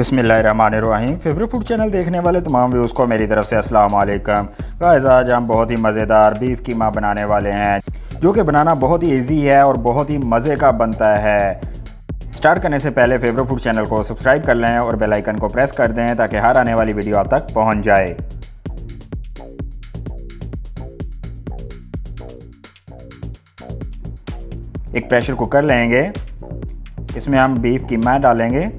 बिस्मिल्लाहिर्रहमानिर्रहीम। Favourite food channel देखने वाले तमाम व्यूज़ को मेरी तरफ से अस्सलाम वालेकुम। गाइस, आज हम बहुत ही मज़ेदार बीफ कीमा बनाने वाले हैं, जो कि बनाना बहुत ही इजी है और बहुत ही मज़े का बनता है। स्टार्ट करने से पहले फेवरेट फूड चैनल को सब्सक्राइब कर लें और बेल आइकन को प्रेस कर दें ताकि हर आने वाली वीडियो आप तक पहुँच जाए। एक प्रेशर कुकर लेंगे, इसमें हम बीफ कीमा डालेंगे,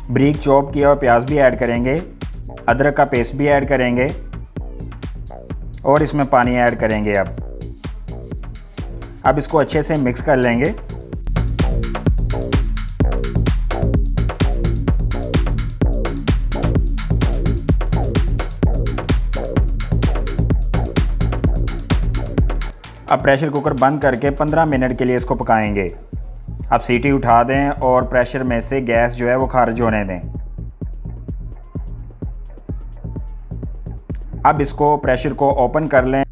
बारीक चॉप किया हुआ प्याज भी ऐड करेंगे, अदरक का पेस्ट भी ऐड करेंगे और इसमें पानी ऐड करेंगे। अब इसको अच्छे से मिक्स कर लेंगे। अब प्रेशर कुकर बंद करके 15 मिनट के लिए इसको पकाएंगे। अब सीटी उठा दें और प्रेशर में से गैस जो है वो खारिज होने दें। अब इसको प्रेशर को ओपन कर लें।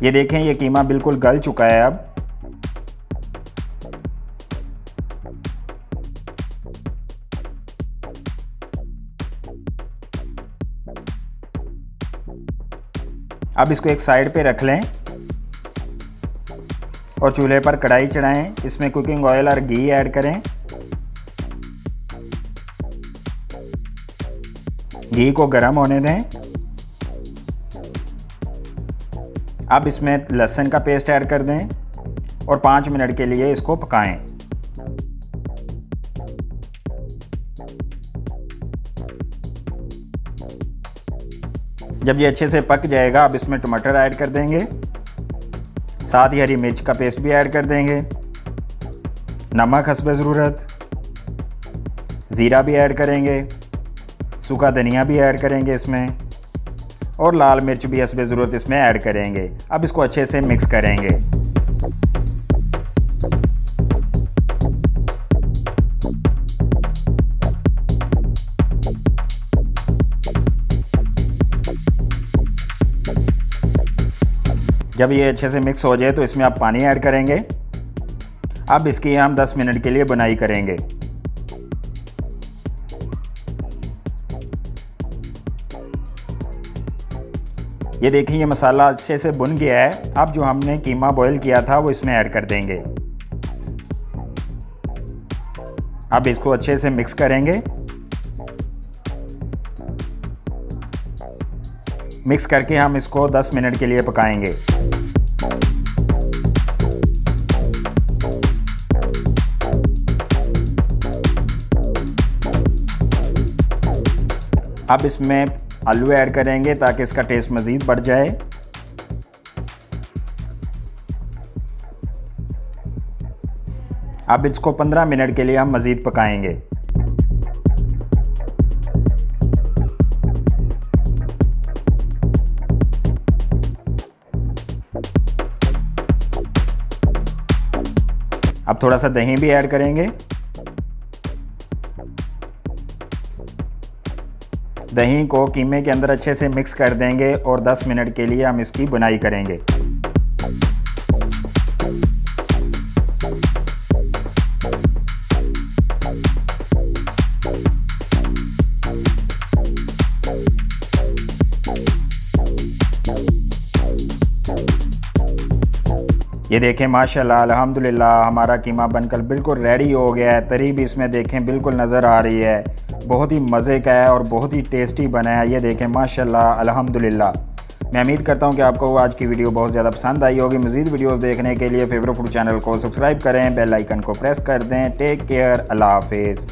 ये देखें, ये कीमा बिल्कुल गल चुका है। अब इसको एक साइड पे रख लें और चूल्हे पर कढ़ाई चढ़ाएं। इसमें कुकिंग ऑयल और घी ऐड करें। घी को गर्म होने दें। अब इसमें लहसुन का पेस्ट ऐड कर दें और 5 मिनट के लिए इसको पकाएं। जब ये अच्छे से पक जाएगा, अब इसमें टमाटर ऐड कर देंगे, साथ ही हरी मिर्च का पेस्ट भी ऐड कर देंगे, नमक हस्बे ज़रूरत, ज़ीरा भी ऐड करेंगे, सूखा धनिया भी ऐड करेंगे इसमें, और लाल मिर्च भी हस्बे ज़रूरत इसमें ऐड करेंगे। अब इसको अच्छे से मिक्स करेंगे। जब ये अच्छे से मिक्स हो जाए तो इसमें आप पानी ऐड करेंगे। अब इसकी हम 10 मिनट के लिए बुनाई करेंगे। ये देखिए, ये मसाला अच्छे से भुन गया है। अब जो हमने कीमा बॉईल किया था वो इसमें ऐड कर देंगे। अब इसको अच्छे से मिक्स करेंगे। मिक्स करके हम इसको 10 मिनट के लिए पकाएंगे। अब इसमें आलू ऐड करेंगे ताकि इसका टेस्ट मज़ीद बढ़ जाए। अब इसको 15 मिनट के लिए हम मज़ीद पकाएंगे। अब थोड़ा सा दही भी ऐड करेंगे। दही को कीमे के अंदर अच्छे से मिक्स कर देंगे और 10 मिनट के लिए हम इसकी बुनाई करेंगे। ये देखें, माशाल्लाह अल्हम्दुलिल्लाह हमारा कीमा बनकर बिल्कुल रेडी हो गया है। तरी भी इसमें देखें बिल्कुल नज़र आ रही है। बहुत ही मज़े का है और बहुत ही टेस्टी बना है। ये देखें, माशाल्लाह अल्हम्दुलिल्लाह। मैं उम्मीद करता हूँ कि आपको आज की वीडियो बहुत ज़्यादा पसंद आई होगी। मज़ीद वीडियोस देखने के लिए फेवरेट फूड चैनल को सब्सक्राइब करें, बेल आइकन को प्रेस कर दें। टेक केयर, अल्लाह हाफिज़।